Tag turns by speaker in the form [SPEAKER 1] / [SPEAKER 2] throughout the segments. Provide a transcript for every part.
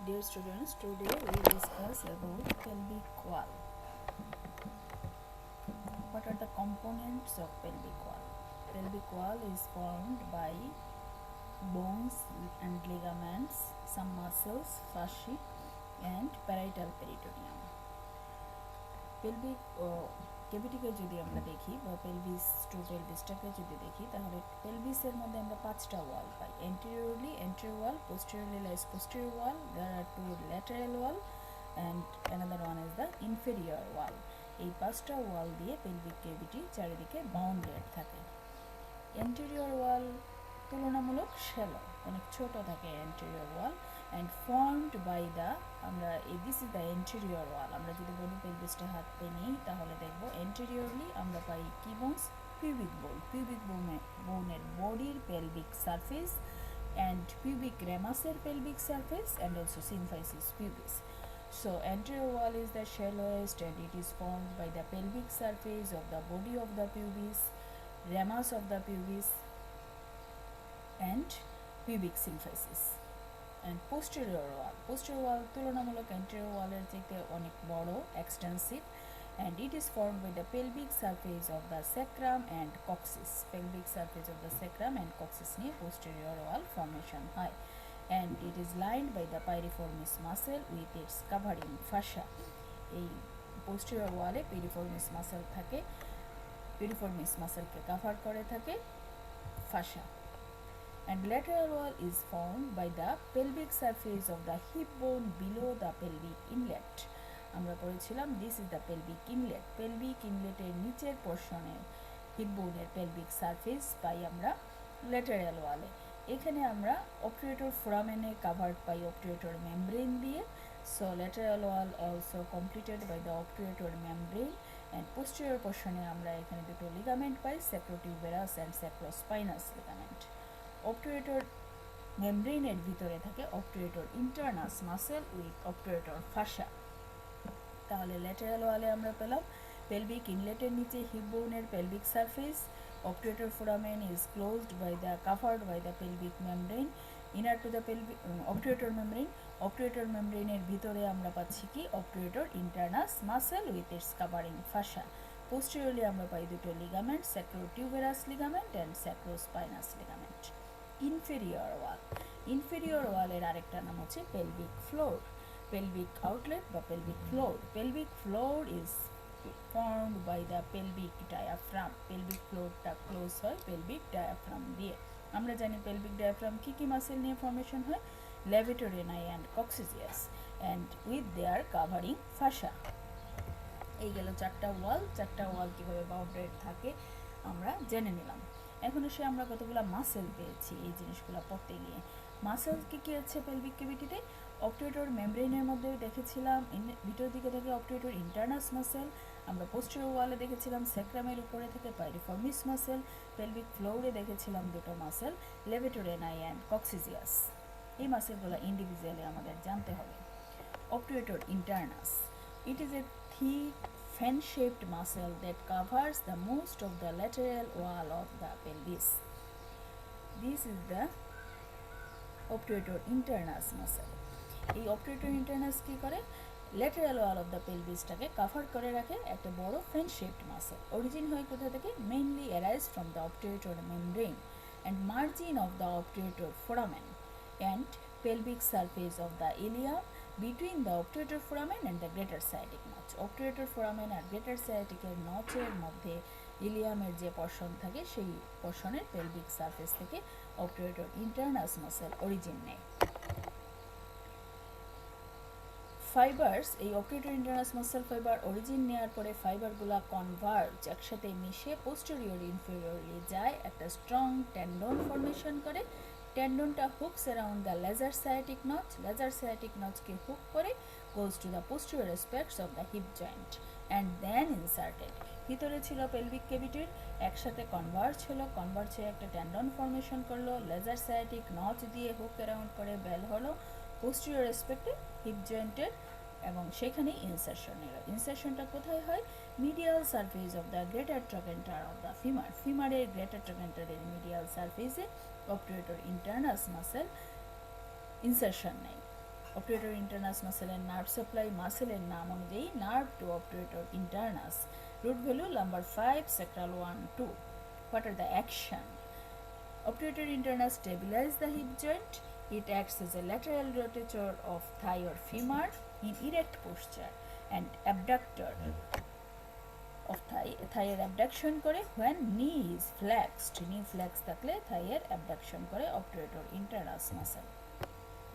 [SPEAKER 1] Dear students, today we discuss about pelvic wall. What are the components of pelvic wall? Pelvic wall is formed by bones and ligaments, some muscles, fascia, and parietal peritoneum. Pelvic ক্যাভিটিকে যদি আমরা দেখি বা pelvis two পেলভিসটাকে যদি দেখি তাহলে পেলভিসের মধ্যে আমরা পাঁচটা ওয়াল পাই anteriorly anterior wall, posteriorly lies posterior wall, there are two lateral wall and another one is the inferior wall. এই পাঁচটা ওয়াল দিয়ে পেলভিক ক্যাভিটি চারিদিকে বাউন্ডেড থাকে। anterior wall তুলনামূলক শ্যালো, অনেক ছোট থাকে anterior wall and formed by the this is the anterior wall. আমরা যদি বলি পেলভিসটা হাত পে নেই তাহলে দেখব anteriorly আমরা পাই কি বোনস, pubic বোনের বডির pelvic surface and pubic ramusের pelvic surface and also symphysis pubis. So anterior wall is the shallowest and it is formed by the pelvic surface of the body of the pubis, ramus of the pubis and pubic symphysis. And posterior wall তুলনামূলক anterior wall এর থেকে অনেক বড়, extensive, and it is formed by the pelvic surface of the sacrum and coccyx. Pelvic surface of the sacrum and coccyx নিয়ে posterior wall formation হয়, and it is lined by the piriformis muscle with its covering fascia. এই posterior wall এ piriformis muscle থাকে, piriformis muscle কে cover করে থাকে fascia. And lateral wall is formed by the pelvic surface of the hip bone below the pelvic inlet. আমরা পড়েছিলাম this is the pelvic inlet. pelvic inlet এর নিচের পোরশনে hip bone এর pelvic surface পাই আমরা lateral wall এ। এখানে আমরা obturator foramen এ covered পাই obturator membrane দিয়ে। So lateral wall also completed by the obturator membrane and posterior portion এ আমরা এখানে দুটো ligament pi, sacrotuberous and sacrospinous ligament. obturator membrane এর ভিতরে থাকে obturator internus muscle with obturator fascia. তাহলে lateral wall এ আমরা পেলাম pelvic inlet এর নিচে hip bone এর pelvic surface, obturator foramen is closed by the covered by the pelvic membrane, inner to the pelvic obturator membrane এর ভিতরে আমরা পাচ্ছি কি obturator internus muscle with its covering fascia. posteriorly আমরা পাই দুটো ligament, sacrotuberous ligament and sacrospinous ligament. inferior wall এর আরেকটা নাম হচ্ছে pelvic floor, pelvic outlet বা pelvic floor. pelvic floor is formed by the pelvic diaphragm. pelvic floor টা close হয় pelvic diaphragm দিয়ে। আমরা জানি pelvic diaphragm কি মাসেল নিয়ে ফর্মেশন হয়, levatorinae and coccygeus and with their covering fascia. এই গেল চারটা ওয়াল কিভাবে বাউন্ডেড থাকে আমরা জেনে নিলাম। এখন এসে আমরা কতগুলো মাসেল পেয়েছি এই জিনিসগুলো পড়তে গিয়ে। মাসেল কি আছে পেলভিক ক্যাভিটিতে? obturator membrane এর মধ্যে দেখেছিলাম ভিতর দিকে থাকে obturator internus muscle, আমরা posterior wall এ দেখেছিলাম sacrum এর উপরে থেকে piriformis muscle, pelvic floor এ দেখেছিলাম দুটো মাসেল levatorinae and coccygeus। এই মাসেলগুলো ইন্ডিভিজুয়ালি আমাদের জানতে হবে। obturator internus, it is a thick fan-shaped muscle that covers the most of the lateral wall of the pelvis. This is the obturator internus muscle. এই obturator internus কি করে? lateral wall of the pelvis টাকে cover করে রাখে একটা বড় fan-shaped muscle. Origin হয় কোথা থেকে? mainly arise from the obturator membrane and margin of the obturator foramen and pelvic surface of the ilium between the obturator foramen and the greater sciatic notch. obturator foramen R greater sciatic এর নচের মধ্যে ইলিয়ামের যে portion থাকে সেই পোরশনের pelvic surface থেকে obturator internus muscle origin নেয়। Fibres, এই obturator internus muscle fibre origin নেওয়ার পরে ফাইবারগুলো কনভার্জ, একসাথে মিশে posterior inferiorly যায়, একটা স্ট্রং টেন্ডন ফর্মেশন করে। টেন্ডনটা hooks around the lesser sciatic notch, lesser sciatic নচকে হুক করে goes to the posterior aspects of the hip joint and then inserted. ভিতরে ছিল পেলভিক ক্যাভিটির, একসাথে কনভার্জ হয়ে একটা টেন্ডন ফর্মেশন করলো, লেজার সায়াটিক নচ দিয়ে হুক অ্যারাউন্ড করে বেল হলো posterior aspect হিপ জয়েন্টের এবং সেখানে ইনসারশন এলো। ইনসারশনটা কোথায় হয়? Medial surface of the greater trochanter of the femur, ফিমারের গ্রেটার ট্রাকেন্টারের মিডিয়াল সারফেসে obturator internus muscle ইনসারশন নেয়। obturator internus muscle and nerve supply muscle এর নাম অনুযায়ী nerve to obturator internus. Root value number 5, sacral 1, 2. What are the action? Obturator internus stabilize the hip joint. It acts as a lateral rotator of thigh or femur in erect posture and abductor of thigh এর abduction করে when knee is flexed. Knee flexed থাকলে thigh এর abduction করে obturator internus muscle.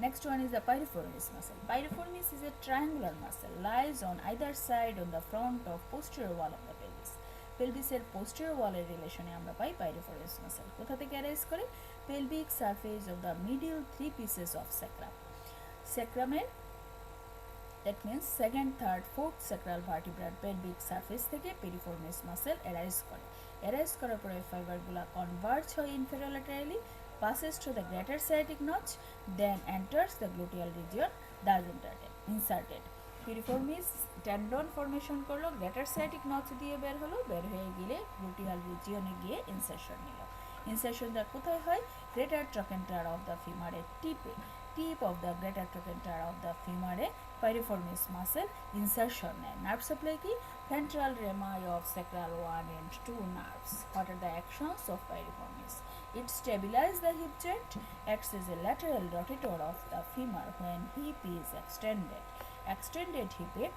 [SPEAKER 1] Next one is the piriformis muscle. Piriformis is a triangular muscle, lies on either side on the front of posterior wall of the pelvis. পেলভিসের posterior wall এর রিলেশনে আমরা পাই piriformis muscle. কোথা থেকে arise করে? pelvic surface of the middle three pieces of sacrum. Sacrum এর that means second, third, fourth sacral vertebral pelvic surface থেকে piriformis muscle arise করে। Arise করার পরে ফাইবারগুলো কনভার্জ হয় inferiorlaterally, passes to the greater sciatic notch, then enters the gluteal region, thus inserted. Piriformis tendon formation করলো, greater sciatic notch দিয়ে বের হলো, বের হয়ে গেলে gluteal regione গিয়ে insertion নিল। ইনসারশনটা কোথায় হয়? greater trochanter of the femur এর টিপে, tip of the greater trochanter of the femur A piriformis muscle insertion নেয়। nerve supply কি? ventral rami of sacral 1 and 2 nerves. What are the actions of piriformis? It stabilizes the hip joint, acts as a lateral rotator of the femur when hip is extended. Extended hip A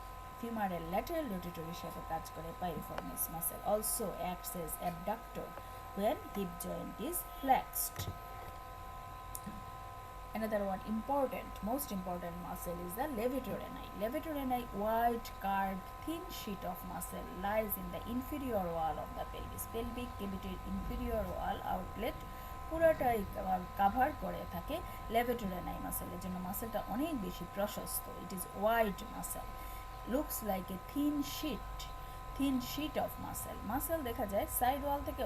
[SPEAKER 1] femur এর lateral rotator হিসেবে কাজ করে piriformis muscle. Also acts as abductor when hip joint is flexed. Another one important, most important muscle is the levator ani. Levator ani, wide, curved, thin sheet of muscle lies in the inferior wall of the pelvis. Pelvic cavity inferior wall outlet পুরোটাই cover করে থাকে levator ani muscle এর জন্য মাসেলটা অনেক বেশি প্রশস্ত। It is wide muscle, looks like a thin sheet of muscle. Muscle দেখা যায় সাইড ওয়াল থেকে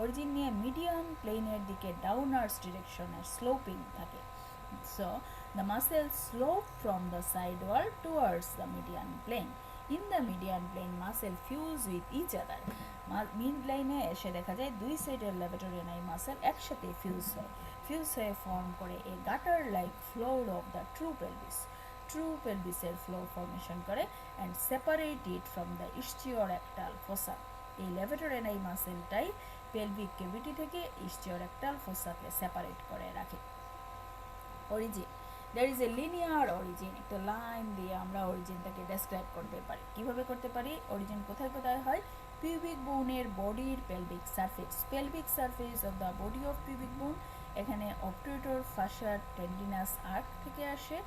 [SPEAKER 1] অরিজিন নিয়ে মিডিয়ান প্লেনের দিকে ডাউনার্স ডিরেকশনে স্লোপিং থাকে। So the muscle slope from the side wall towards the median plane. In the median plane muscle fuse with each other. Mid লাইনে এসে দেখা যায় দুই সাইডের levator ani muscle একসাথে ফিউজ হয়ে ফর্ম করে a gutter like floor of the true pelvis এর ফ্লোর ফর্মেশন করে and separate it from the ischiorectal fossa. এই levator ani মাসেলটাই pelvic cavity থেকে ischiorectal fossa কে সেপারেট করে রাখে। origin, there is a linear origin. একটা line দিয়ে আমরা অরিজিনটাকে describe করতে পারি। কিভাবে করতে পারি? অরিজিন কোথায় কোথায় হয়? pubic bone এর বডির pelvic surface of the body of pubic bone, এখানে obturator fascia tendinous arc থেকে আসে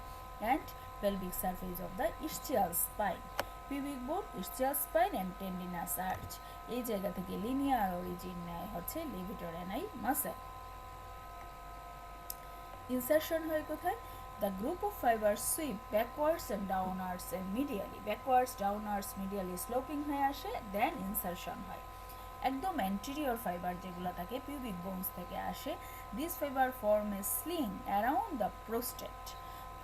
[SPEAKER 1] and pelvic surface of the ischial spine. pubic bone, ischial spine and tendinous arch, এই জায়গা থেকে লিনিয়ার অরিজিন নেয় হচ্ছে levator ani muscle. ইনসারশন হয় কোথায়? The group of fibers sweep backwards and downwards and medially. Backwards, downwards, medially sloping হয়ে আসে, then insertion হয়। একদম anterior fiber যেগুলো থাকে pubic bones থেকে আসে, these fiber form a sling around the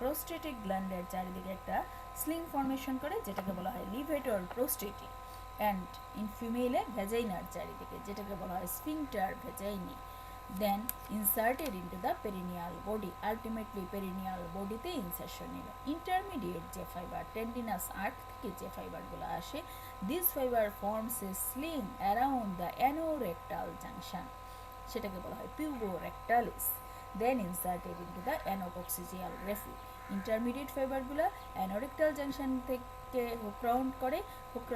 [SPEAKER 1] prostatic gland এর চারিদিকে একটা sling formation করে, যেটাকে বলা হয় levator prostatic, and in female vagina চারিদিকে, যেটাকে বলা হয় sphincter vaginae. Then inserted into the perineal body, ultimately perineal body তে insertion নিল। intermediate যে fiber tendinous arc থেকে যে fiber গুলো আসে, this fiber forms a sling around the anorectal junction, সেটাকে বলা হয় puborectalis, then inserted into the anococcygeal raphe. intermediate fiber গুলো anorectal junction থেকে hook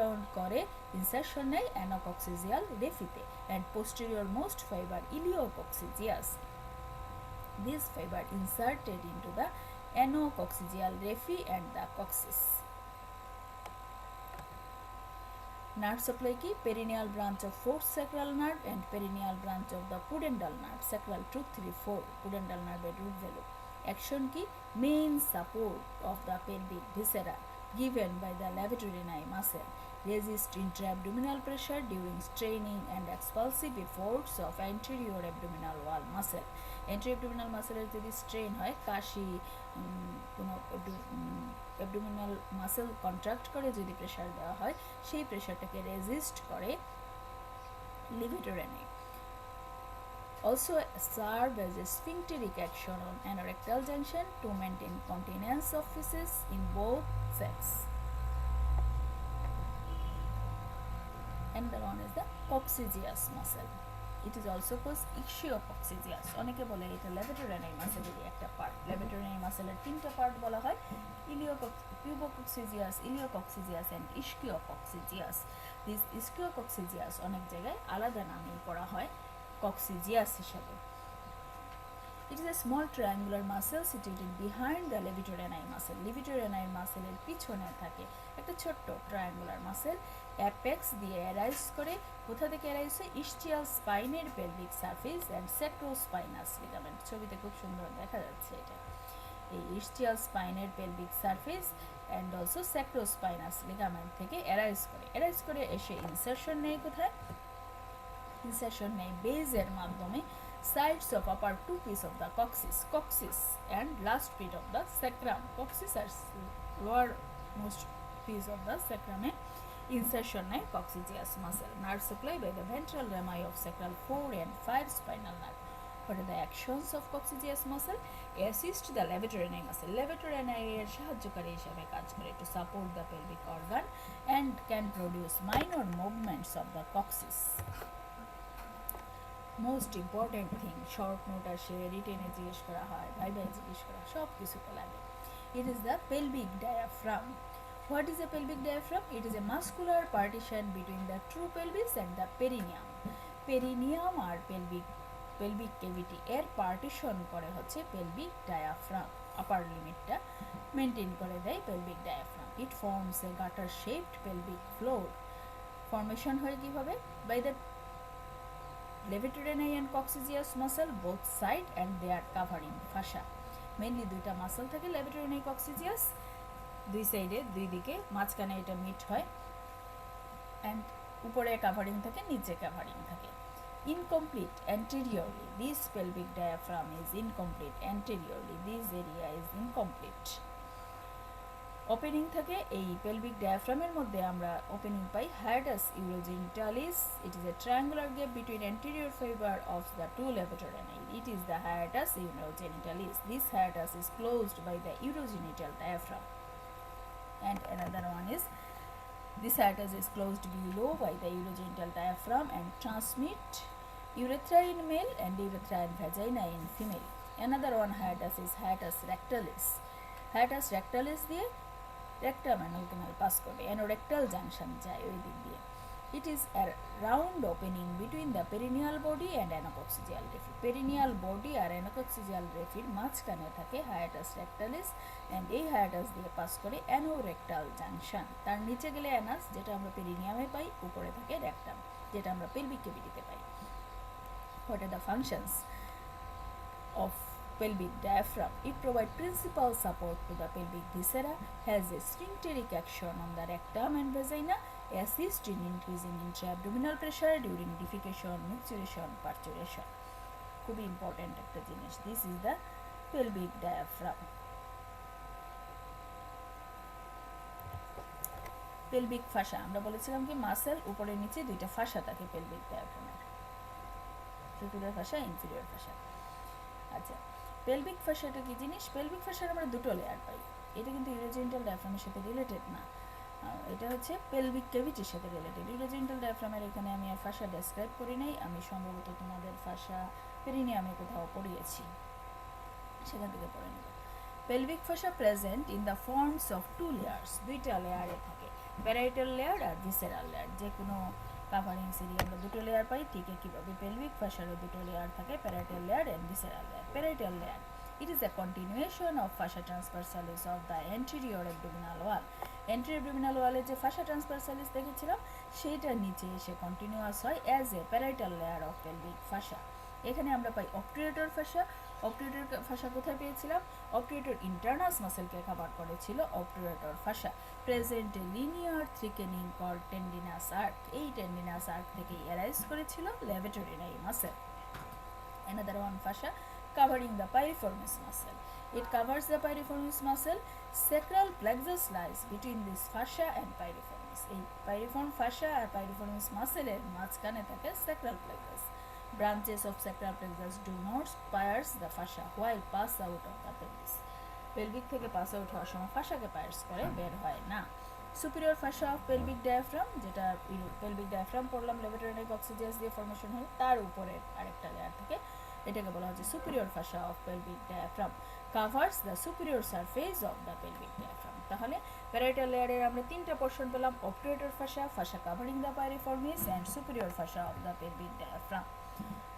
[SPEAKER 1] round করে insertion নেয় anococcygeal raphe তে, and posterior most fiber iliococcygeus. This fiber inserted into the anococcygeal raphe and the coccyx. Nerve supply কি? perineal branch of fourth sacral nerve and perineal branch of the pudendal nerve, sacral 2, 3, 4, pudendal nerve এর root value. Action কি? main support of the pelvic viscera given by the levator ani muscle, resist intra-abdominal pressure during straining and expulsive efforts of anterior abdominal wall muscle. anterior abdominal muscle এর যদি strain হয়, কাশি, কোনো abdominal muscle contract করে যদি pressure দেওয়া হয়, সেই প্রেশারটাকে resist করে levator ani. also serve as a sphincteric action on anorectal junction to maintain continence of feces in both sex. Another one is the coccygeus muscle. It is also called ichthyococcygeus. অনেকে বলে এটা লেভেটোরাইনারি মাসেলেরই একটা part. লেভেটোরাইনারি মাসেলের তিনটা part বলা হয়, পুবোকক্সিজিয়াস, ইলিওকক্সিজিয়াস and ইschিওকক্সিজিয়াস। This ইschিওকক্সিজিয়াস অনেক জায়গায় আলাদা নামে পড়া হয় কক্সিজিয়াস হিসেবে। It is a small triangular muscle situated behind the levatorinae muscle. Levatorinae muscle এর পিছনে থাকে একটা ছোট্ট ট্রায়াঙ্গুলার মাসেল, অ্যাপেক্স দিয়ে অ্যারাইজ করে। কোথা থেকে অ্যারাইজ হয়? ইস্টিয়াল স্পাইনের pelvic surface and sacrospinous ligament. ছবিতে খুব সুন্দর দেখা যাচ্ছে এটা। এই ইস্টিয়াল স্পাইনের pelvic surface and also sacrospinous ligament থেকে অ্যারাইজ করে এসে ইনসারশন নেয় কোথায়? ইনসারশন নেয় বেজের মাধ্যমে sides of upper two piece of the coccyx and last bit of the sacrum. Coccyx are lower most piece of the sacrum. Insertion है coccygeus muscle. Nerve supply by the ventral rami of sacral 4 and 5 spinal nerve. What are the actions of coccygeus muscle? Assist the levatorinae muscle. Levatorinae এর সাহায্যকারী হিসেবে কাজ করে to support the pelvic organ and can produce minor movements of the coccyx. Most important thing, short note আসে, রিটেনে জিজ্ঞেস করা হয়, ভাইভাই জিজ্ঞেস করা, সব কিছুতে লাগে। It is the pelvic diaphragm. What is a pelvic diaphragm? It is a muscular partition between the true pelvis and the perineum. Perineum আর পেলভিক কেভিটি এর পার্টিশন করে হচ্ছে পেলভিক ডায়াফ্রাম। আপার লিমিটটা মেনটেন করে দেয় pelvic diaphragm. It forms a gutter shaped pelvic floor. Formation হয় কীভাবে? By the levatorinae and coccygeus muscle both side and they are covering fascia. Mainly দুইটা muscle থাকে, লেভেটোরিনাই কক্সিজিয়াস, দুই সাইডে দুই দিকে, মাঝখানে এটা মিট হয় অ্যান্ড উপরে কাভারিং থাকে, নিচে কাভারিং থাকে। Incomplete anteriorly, this pelvic diaphragm is incomplete anteriorly, this area is incomplete. Opening থাকে এই পেলভিক ডায়াফ্রামের মধ্যে, আমরা ওপেনিং পাই hiatus urogenitalis. It is a triangular gap between anterior fiber of the two levatorinae. It is the hiatus urogenital. This hiatus is closed by the urogenital diaphragm. And another one is this hiatus is closed below by the urogenital diaphragm and transmit urethra in male and urethra and vagina in female. Another one hiatus is hiatus rectalis. Hiatus rectalis দিয়ে rectum and canal pass করবে, anorectal junction যায় ওই দিক দিয়ে। It is a round opening between the perineal body and anacoccygeal raphe. Perineal body R anacoccygeal raphe মাঝখানে থাকে hiatus rectalis and এই hiatus দিয়ে পাস করে anorectal junction। তার নিচে গেলে অ্যানাস, যেটা আমরা পেরিনিয়ামে পাই, উপরে থাকে rectum, যেটা আমরা pelvic cavity-তে পাই। What are the functions of pelvic diaphragm? It provides principal support to the pelvic viscera, has a sphincteric action on the rectum and vagina, assists in increasing intra-abdominal pressure during defecation, micturition, parturition. খুবই important একটা জিনিস। This is the pelvic diaphragm. Pelvic fascia, আমরা বলেছিলাম কি muscle উপরে নিচে দুইটা fascia থাকে পেলভিক ডায়াফ্রামের, সুপিরিয়র ফাসা, ইনফিরিয়র ফাসা। আচ্ছা, পেলভিক ফাসাটা কি জিনিস? পেলভিক ফাসার আমরা দুটো লেয়ার পাই। এটা কিন্তু ইউরোজেনিটাল ডায়াফ্রামের সাথে রিলেটেড না, এটা হচ্ছে পেলভিক ক্যাভিটির সাথে রিলেটেড। ইউরোজেনিটাল ডায়াফ্রামের এখানে আমি আর ফাসা ডেসক্রাইব করি নাই, আমি সম্ভবত তোমাদের ফাসা পেরিনিয়ামে কোথাও পড়িয়েছি, সেখান থেকে পড়ে নেব। Pelvic fascia present in the forms of two layers, দুইটা লেয়ারে থাকে, প্যারাইটাল লেয়ার আর ভিসেরাল লেয়ার। যে কোনো কাভারিং সিরি আমরা দুটো লেয়ার পাই, ঠিক কীভাবে পেলভিক ফাসারও দুটো লেয়ার থাকে, parietal layer and visceral layer. Parietal layer, it is a continuation of fascia transversalis of the anterior abdominal wall. Anterior abdominal wall এ যে fascia transversalis দেখেছিলাম, সেটার নিচে এসে কন্টিনিউয়াস হয় as a parietal layer of pelvic ফাসা। এখানে আমরা পাই অবটুরেটর ফাসা। অবটুরেটর ফাসা কোথায় পেয়েছিলাম? অবটুরেটর ইন্টারনাস মাসেলকে কভার করেছিল obturator fascia. Present linear thickening call tendinous arch, এই টেন্ডিনাস আর্ক থেকে অ্যারাইজ করেছিল levator ani muscle. Another one fascia covering the piriformis muscle. It covers the piriformis muscle. Sacral plexus lies between this fascia and piriformis. এই piriform fascia আর piriformis muscle এর মাঝখানে থাকে sacral plexus. Branches of sacral plexus do not pierce the fascia while pass out of the pelvis. Pelvic থেকে pass out হওয়ার সময় ফাশাকে Peirce করে, বের হয় না। Superior fascia of pelvic diaphragm, যেটা পেলভিক ডায়াফ্রাম পড়লাম লেভেটারি কক্সিজিয়াস দিয়ে ফর্মেশন হয়, তার উপরে আরেকটা লেয়ার থেকে, এটাকে বলা হচ্ছে superior fascia of pelvic diaphragm, covers the superior surface of the pelvic diaphragm. তাহলে প্যারাইটাল লেয়ারের আমরা তিনটা পোর্শন পেলাম: obturator fascia, fascia covering the piriformis, and superior fascia of the pelvic diaphragm.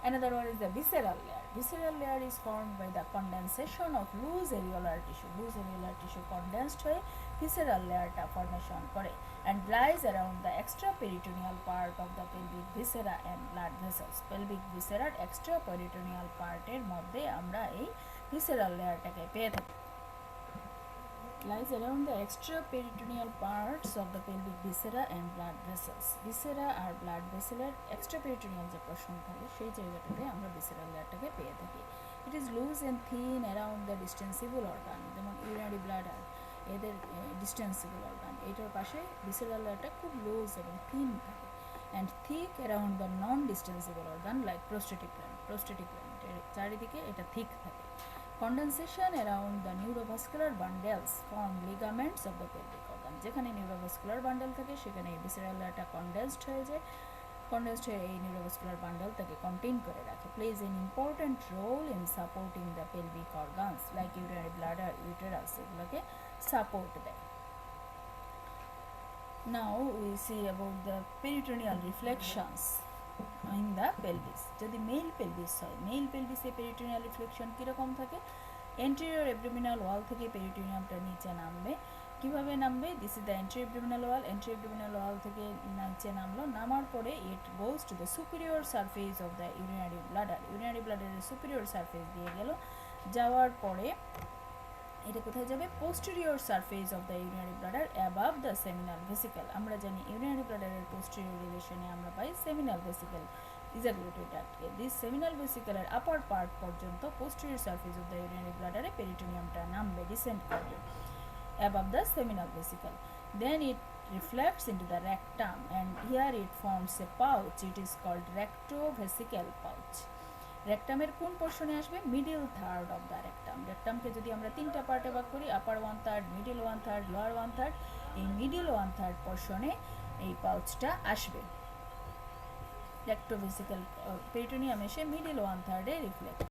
[SPEAKER 1] Another one is the visceral layer. Visceral layer is formed by the condensation of loose areolar tissue. Loose areolar tissue condensed হয়ে visceral layer টা formation করে and lies around the extraperitoneal part of the pelvic viscera and blood vessels. Pelvic viscera extraperitoneal part এর মধ্যে আমরা এই visceral layer টাকে পেয়ে থাকি। Lies around the extraperitoneal parts of the pelvic viscera and blood vessels. Viscera আর blood vessel এর extraperitoneal যে পোর্শন থাকে সেই জায়গাটাতে আমরা visceral লেয়ারটাকে পেয়ে থাকি। It is loose and thin around the distensible organ, যেমন urinary bladder এদের distensible organ, এটার পাশে visceral লেয়ারটা খুব লুজ এবং থিন থাকে, and thick around the non-distensible organ like prostatic gland. Prostatic gland এর চারিদিকে এটা thick থাকে। Condensation around the neurovascular bundles form ligaments of the pelvic organ. যেখানে neurovascular bundle থাকে সেখানে visceral লেয়ারটা condensed হয়ে যায়, condensed হয়ে এই neurovascular bundle তাকে contain করে রাখে, plays an important role in supporting the pelvic organs like urinary bladder, uterus, এগুলোকে support দেয়. Now we see about the peritoneal reflections in the pelvis. যদি মেল পেলভিস হয়, মেল পেলভিসে পেরিটোনিয়াল রিফ্লেকশন কীরকম থাকে? Anterior abdominal wall থেকে পেরিটোনিয়ামটা নিচে নামবে। কিভাবে নামবে? This is the anterior abdominal wall. Anterior abdominal wall থেকে নিচে নামলো, নামার পরে it goes to the superior surface of the urinary bladder. Urinary ব্লাডারের সুপিরিয়র সারফেস দিয়ে গেল, যাওয়ার পরে এটা কোথায় যাবে? Posterior surface of the urinary bladder above the seminal vesicle. আমরা জানি ইউরিনারি ব্লাডারের পোস্টেরিয়র রিলেশনে আমরা পাই সেমিনাল ভেসিকল ইজাকুলেটরি ট্র্যাক্টকে। দিস সেমিনাল ভেসিকলের আপার পার্ট পর্যন্ত posterior surface of the urinary ব্লাডারে পেরিটোনিয়ামটা নামবে, ডিসেন্ড করবে above the seminal vesicle. Then it reflects into the rectum and here it forms a pouch. It is called rectovesical pouch. রেকটামের কোন পোর্শনে আসবে? Middle third of the rectum. রেকটামকে যদি আমরা তিনটা পার্টে ভাগ করি, আপার 1/3, মিডল 1/3, লোয়ার 1/3, এই মিডল 1/3 পোর্শনে এই পাউচটা আসবে। রেক্টোভেসিক্যাল পেরিটোনিয়াম এসে মিডল 1/3 রিফ্লেক্ট